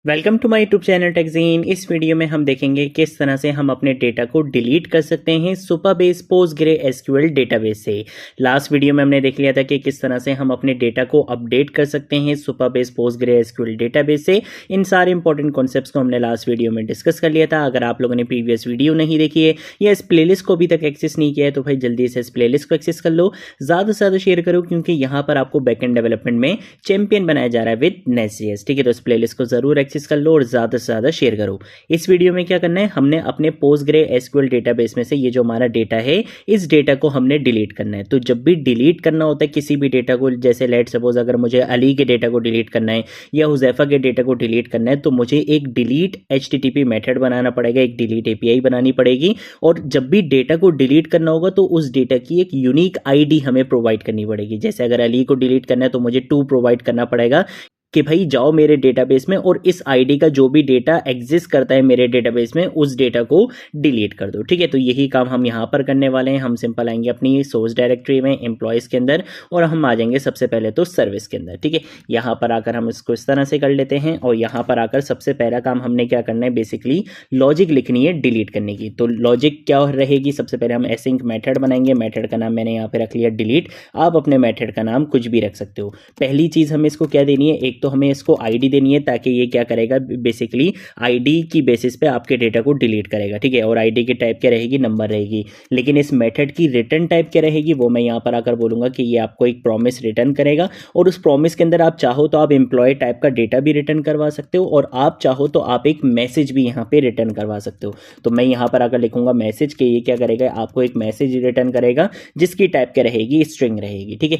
Welcome to my YouTube channel टेक्जीन। इस video में हम देखेंगे किस तरह से हम अपने डेटा को डिलीट कर सकते हैं सुपरबेस पोस्टग्रे एसक्यूएल डेटाबेस से। लास्ट वीडियो में हमने देख लिया था कि किस तरह से हम अपने डेटा को अपडेट कर सकते हैं सुपरबेस पोस्टग्रे एसक्यूएल डेटाबेस से। इन सारे इंपॉर्टेंट कॉन्सेप्ट्स को हमने लास्ट वीडियो में डिस्कस कर लिया था। अगर आप लोगों ने प्रीवियस वीडियो नहीं देखी है या इस प्लेलिस्ट को अभी तक एक्सेस नहीं किया है तो भाई जल्दी से इस प्लेलिस्ट को एक्सेस कर लो, ज़्यादा से ज़्यादा शेयर करो, क्योंकि यहाँ पर आपको बैकएंड डेवलपमेंट में चैंपियन बनाया जा रहा है विद नेस्ट.जेएस। ठीक है, तो इस प्लेलिस्ट को जरूर एक्सेस कर लो और ज़्यादा से ज़्यादा शेयर करो। इस वीडियो में क्या करना है, हमने अपने पोस्टग्रे एसक्यूएल डेटाबेस में से ये जो हमारा डेटा है, इस डेटा को हमने डिलीट करना है। तो जब भी डिलीट करना होता है किसी भी डेटा को, जैसे लेट सपोज अगर मुझे अली के डेटा को डिलीट करना है या हुजैफा के डेटा को डिलीट करना है, तो मुझे एक डिलीट HTTP मेथड बनाना पड़ेगा, एक डिलीट API बनानी पड़ेगी। और जब भी डेटा को डिलीट करना होगा तो उस डेटा की एक यूनिक ID हमें प्रोवाइड करनी पड़ेगी। जैसे अगर अली को डिलीट करना है तो मुझे 2 प्रोवाइड करना पड़ेगा कि भाई जाओ मेरे डेटाबेस में और इस आईडी का जो भी डेटा एग्जिस्ट करता है मेरे डेटाबेस में उस डेटा को डिलीट कर दो। ठीक है, तो यही काम हम यहाँ पर करने वाले हैं। हम सिंपल आएंगे अपनी सोर्स डायरेक्टरी में एम्प्लॉयज़ के अंदर और हम आ जाएंगे सबसे पहले तो सर्विस के अंदर। ठीक है, यहाँ पर आकर हम इसको इस तरह से कर लेते हैं और यहाँ पर आकर सबसे पहला काम हमने क्या करना है, बेसिकली लॉजिक लिखनी है डिलीट करने की। तो लॉजिक क्या रहेगी, सबसे पहले हम एसिंक मेथड बनाएंगे। मेथड का नाम मैंने यहाँ पे रख लिया डिलीट। आप अपने मेथड का नाम कुछ भी रख सकते हो। पहली चीज़ हमें इसको क्या देनी है, एक तो हमें इसको आईडी देनी है ताकि ये क्या करेगा, बेसिकली आईडी की बेसिस पे आपके डेटा को डिलीट करेगा। ठीक है, और आईडी की टाइप क्या रहेगी, नंबर रहेगी। लेकिन इस मेथड की रिटर्न टाइप क्या रहेगी, वो मैं यहाँ पर आकर बोलूँगा कि ये आपको एक प्रॉमिस रिटर्न करेगा और उस प्रॉमिस के अंदर आप चाहो तो आप एम्प्लॉय टाइप का डेटा भी रिटर्न करवा सकते हो और आप चाहो तो आप एक मैसेज भी यहाँ पे रिटर्न करवा सकते हो। तो मैं यहाँ पर आकर लिखूंगा मैसेज के ये क्या करेगा, आपको एक मैसेज रिटर्न करेगा जिसकी टाइप क्या रहेगी, स्ट्रिंग रहेगी। ठीक है,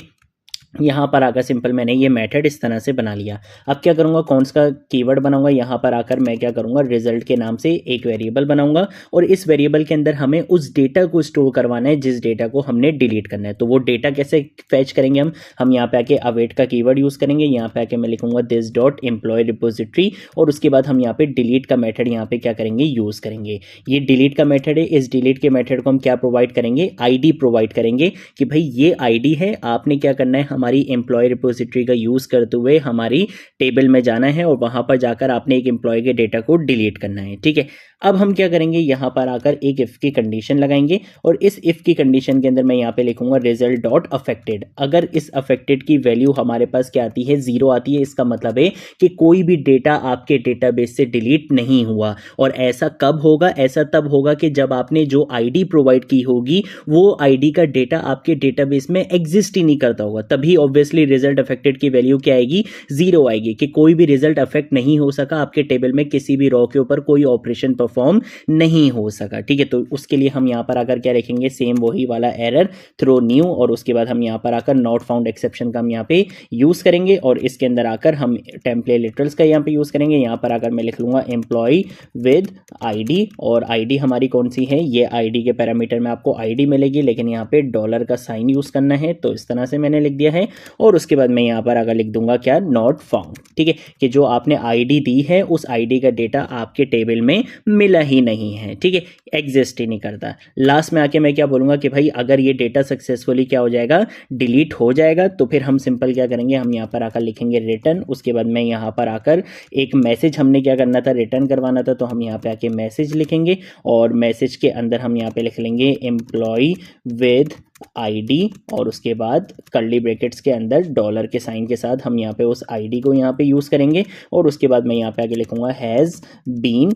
यहाँ पर आकर सिंपल मैंने ये मेथड इस तरह से बना लिया। अब क्या करूँगा, कौन सा कीवर्ड बनाऊंगा, यहाँ पर आकर मैं क्या करूँगा, रिजल्ट के नाम से एक वेरिएबल बनाऊंगा और इस वेरिएबल के अंदर हमें उस डेटा को स्टोर करवाना है जिस डेटा को हमने डिलीट करना है। तो वो डेटा कैसे फैच करेंगे, हम यहाँ पे आके अवेट का कीवर्ड यूज़ करेंगे। यहाँ पे आके मैं लिखूंगा दिस डॉट एम्प्लॉय रिपोजिटरी और उसके बाद हम यहाँ पे डिलीट का मेथड यहाँ पे क्या करेंगे, यूज़ करेंगे। ये डिलीट का मेथड है, इस डिलीट के मेथड को हम क्या प्रोवाइड करेंगे, ID प्रोवाइड करेंगे कि भाई ये ID है, आपने क्या करना है, हमारी एम्प्लॉय रिपोजिटरी का यूज़ करते हुए हमारी टेबल में जाना है और वहाँ पर जाकर आपने एक एम्प्लॉय के डेटा को डिलीट करना है। ठीक है, अब हम क्या करेंगे, यहाँ पर आकर एक इफ़ की कंडीशन लगाएंगे और इस इफ़ की कंडीशन के अंदर मैं यहाँ पे लिखूंगा रिजल्ट डॉट अफेक्टेड। अगर इस अफेक्टेड की वैल्यू हमारे पास क्या आती है, 0 आती है, इसका मतलब है कि कोई भी डेटा आपके डेटाबेस से डिलीट नहीं हुआ। और ऐसा कब होगा, ऐसा तब होगा कि जब आपने जो ID प्रोवाइड की होगी वो ID का डेटा आपके डेटाबेस में एग्जिस्ट ही नहीं करता होगा, तभी ऑब्वियसली रिजल्ट अफेक्टेड की वैल्यू क्या आएगी, 0 आएगी कि कोई भी रिजल्ट अफेक्ट नहीं हो सका, आपके टेबल में किसी भी रॉ के ऊपर कोई ऑपरेशन परफॉर्म नहीं हो सका। ठीक है, तो उसके लिए हम यहाँ पर आकर क्या लिखेंगे, सेम वही वाला एरर थ्रो न्यू और उसके बाद हम यहाँ पर आकर नॉट फाउंड एक्सेप्शन का हम यहाँ पे यूज़ करेंगे और इसके अंदर आकर हम टेम्पलेट लिटरल्स का यहाँ पे यूज़ करेंगे। यहाँ पर आकर मैं लिख लूँगा एम्प्लॉय विद ID और ID हमारी कौन सी है, ये ID के पैरामीटर में आपको ID मिलेगी, लेकिन यहाँ पे डॉलर का साइन यूज़ करना है। तो इस तरह से मैंने लिख दिया है और उसके बाद मैं यहाँ पर आकर लिख दूंगा क्या, नॉट फाउंड। ठीक है, कि जो आपने ID दी है उस ID का डेटा आपके टेबल में मिला ही नहीं है। ठीक है, एग्जिस्ट ही नहीं करता। लास्ट में आके मैं क्या बोलूँगा कि भाई अगर ये डेटा सक्सेसफुली क्या हो जाएगा, डिलीट हो जाएगा, तो फिर हम सिंपल क्या करेंगे, हम यहाँ पर आकर लिखेंगे रिटर्न। उसके बाद मैं यहाँ पर आकर एक मैसेज हमने क्या करना था, रिटर्न करवाना था, तो हम यहाँ पे आके मैसेज लिखेंगे और मैसेज के अंदर हम यहाँ पे लिख लेंगे एम्प्लॉय विद ID और उसके बाद कर्ली ब्रैकेट्स के अंदर डॉलर के साइन के साथ हम यहाँ पे उस ID को यहाँ पे यूज़ करेंगे और उसके बाद मैं यहाँ पे आगे लिखूंगा हैज़ बीन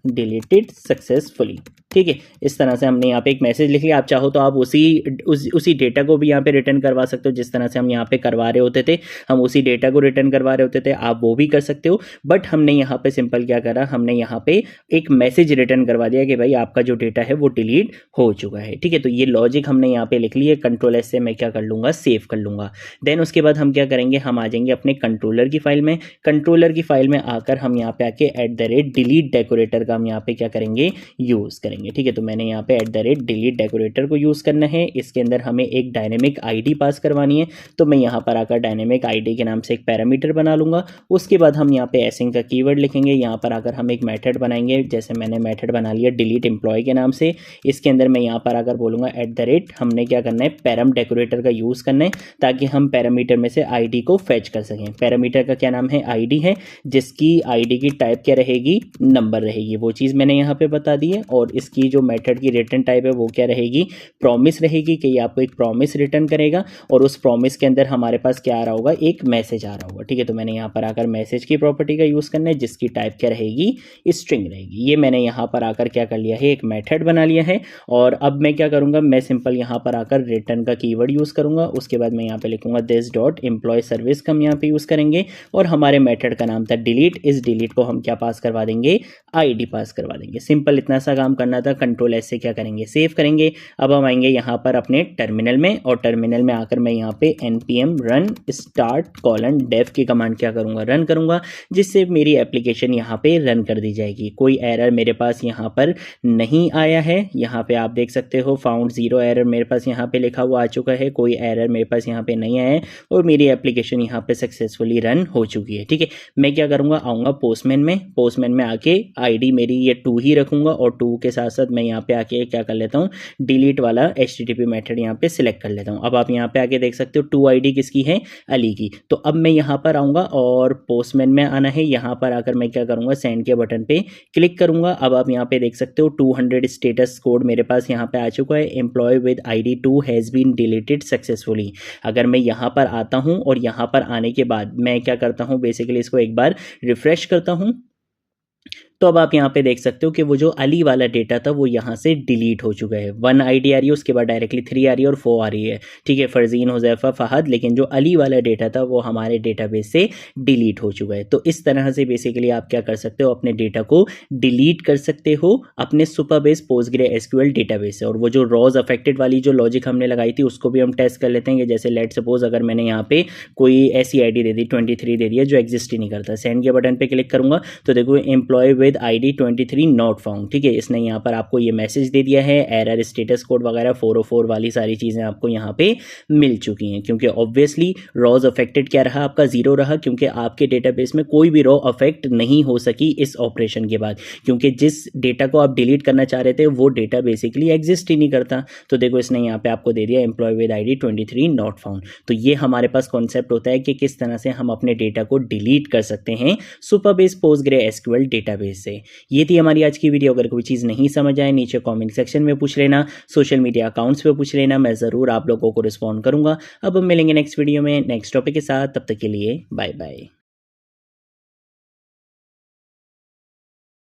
डिलीटेड सक्सेसफुली। ठीक है, इस तरह से हमने यहाँ पे एक मैसेज लिख लिया। आप चाहो तो आप उसी डेटा को भी यहाँ पे रिटर्न करवा सकते हो, जिस तरह से हम यहाँ पे करवा रहे होते थे, हम उसी डेटा को रिटर्न करवा रहे होते थे, आप वो भी कर सकते हो। बट हमने यहाँ पे सिंपल क्या करा, हमने यहाँ पे एक मैसेज रिटर्न करवा दिया कि भाई आपका जो डेटा है वो डिलीट हो चुका है। ठीक है, तो ये लॉजिक हमने यहाँ पे लिख ली है। कंट्रोल S से मैं क्या कर लूँगा, सेव कर लूँगा। देन उसके बाद हम क्या करेंगे, हम आ जाएंगे अपने कंट्रोलर की फाइल में। कंट्रोलर की फाइल में आकर हम यहाँ पे आके @ डिलीट डेकोरेटर का हम यहाँ पे क्या करेंगे, यूज़ करेंगे। ठीक है, तो मैंने यहाँ पे @delete डेकोरेटर को यूज़ करना है। इसके अंदर हमें एक डायनेमिक आईडी पास करवानी है, तो मैं यहाँ पर आकर डायनेमिक आईडी के नाम से एक पैरामीटर बना लूँगा। उसके बाद हम यहाँ पे एसिंग का कीवर्ड लिखेंगे। यहाँ पर आकर हम एक मेथड बनाएंगे, जैसे मैंने मेथड बना लिया डिलीट एम्प्लॉय के नाम से। इसके अंदर मैं यहाँ पर आकर बोलूँगा हमने क्या करना है, पैराम डेकोरेटर का यूज़ करना है, ताकि हम पैरामीटर में से आईडी को फेच कर सकें। पैरामीटर का क्या नाम है, आईडी है, जिसकी आईडी की टाइप क्या रहेगी, नंबर रहेगी। वो चीज़ मैंने यहाँ पे बता दी है। और इसकी जो मेथड की रिटर्न टाइप है वो क्या रहेगी, प्रॉमिस रहेगी, कि ये आपको एक प्रॉमिस रिटर्न करेगा। और उस प्रॉमिस के अंदर हमारे पास क्या आ रहा होगा, एक मैसेज आ रहा होगा। ठीक है, तो मैंने यहाँ पर आकर मैसेज की प्रॉपर्टी का यूज़ करना है, जिसकी टाइप क्या रहेगी, स्ट्रिंग रहेगी। ये मैंने यहाँ पर आकर क्या कर लिया है, एक मेथड बना लिया है। और अब मैं क्या करूँगा, मैं सिंपल यहाँ पर आकर रिटर्न का कीवर्ड यूज़ करूँगा। उसके बाद मैं यहाँ पे लिखूँगा दिस डॉट एम्प्लॉय सर्विस का हम यहाँ पे यूज़ करेंगे। और हमारे मेथड का नाम था डिलीट। इस डिलीट को हम क्या पास करवा देंगे, आईडी पास करवा देंगे। सिंपल इतना सा काम करना था। Ctrl+S से क्या करेंगे, सेव करेंगे। अब हम आएंगे यहाँ पर अपने टर्मिनल में, और टर्मिनल में आकर मैं यहाँ पे npm run start dev की कमांड क्या करूँगा, रन करूँगा, जिससे मेरी एप्लीकेशन यहाँ पे रन कर दी जाएगी। कोई एरर मेरे पास यहाँ पर नहीं आया है। यहाँ पे आप देख सकते हो फाउंड 0 एरर मेरे पास यहाँ पे लिखा हुआ आ चुका है। कोई एरर मेरे पास यहाँ पे नहीं आया है, और मेरी एप्लीकेशन यहाँ पे सक्सेसफुली रन हो चुकी है। ठीक है, मैं क्या करूँगा, आऊँगा पोस्टमैन में आके आईडी मेरी ये 2 ही रखूँगा, और 2 के साथ साथ मैं यहाँ पे आके क्या कर लेता हूँ, डिलीट वाला HTTP मेथड यहाँ पे सिलेक्ट कर लेता हूँ। अब आप यहाँ पे आके देख सकते हो 2 आईडी किसकी है, अली की। तो अब मैं यहाँ पर आऊँगा और पोस्टमैन में आना है। यहाँ पर आकर मैं क्या करूँगा, सेंड के बटन पे क्लिक करूँगा। अब आप यहाँ पे देख सकते हो 200 स्टेटस कोड मेरे पास यहाँ पे आ चुका है, employee with ID 2 has been deleted successfully. अगर मैं यहाँ पर आता हूँ और यहाँ पर आने के बाद मैं क्या करता हूँ, बेसिकली इसको एक बार रिफ्रेश करता हूँ, तो अब आप यहाँ पे देख सकते हो कि वो जो अली वाला डेटा था वो यहाँ से डिलीट हो चुका है। 1 आईडी आ रही है, उसके बाद डायरेक्टली 3 आ रही है और 4 आ रही है। ठीक है, फरजीन, हुज़ैफा, फहद, लेकिन जो अली वाला डेटा था वो हमारे डेटाबेस से डिलीट हो चुका है। तो इस तरह से बेसिकली आप क्या कर सकते हो, अपने डेटा को डिलीट कर सकते हो अपने सुपरबेस पोस्टग्रेसक्यूएल डेटाबेस से। और वो जो रॉज अफेक्टेड वाली जो लॉजिक हमने लगाई थी उसको भी हम टेस्ट कर लेते हैं। कि जैसे लेट सपोज अगर मैंने यहाँ पे कोई ऐसी आईडी दे दी 23 दे दिया जो एग्जिस्ट ही नहीं करता, सेंड के बटन पे क्लिक करूंगा तो देखो employee with ID 23 not found. ठीक है, इसने यहाँ पर आपको ये मैसेज दे दिया है, एरर स्टेटस कोड वगैरह 404 वाली सारी चीज़ें आपको यहाँ पे मिल चुकी हैं। क्योंकि ऑब्वियसली रॉज अफेक्टेड क्या रहा, आपका 0 रहा, क्योंकि आपके डेटाबेस में कोई भी रॉ अफेक्ट नहीं हो सकी इस ऑपरेशन के बाद, क्योंकि जिस डेटा को आप डिलीट करना चाह रहे थे वो डेटा बेसिकली एग्जिस्ट ही नहीं करता। तो देखो इसने यहाँ पे आपको दे दिया employee with ID 23 not found. तो ये हमारे पास कॉन्सेप्ट होता है कि किस तरह से हम अपने डेटा को डिलीट कर सकते हैं सुपरबेस पोस्टग्रेसक्यूएल डेटाबेस से। ये थी हमारी आज की वीडियो। अगर कोई चीज़ नहीं समझ आए नीचे कमेंट सेक्शन में पूछ लेना, सोशल मीडिया अकाउंट्स पे पूछ लेना, मैं ज़रूर आप लोगों को रिस्पॉन्ड करूंगा। अब हम मिलेंगे नेक्स्ट वीडियो में नेक्स्ट टॉपिक के साथ, तब तक के लिए बाय बाय।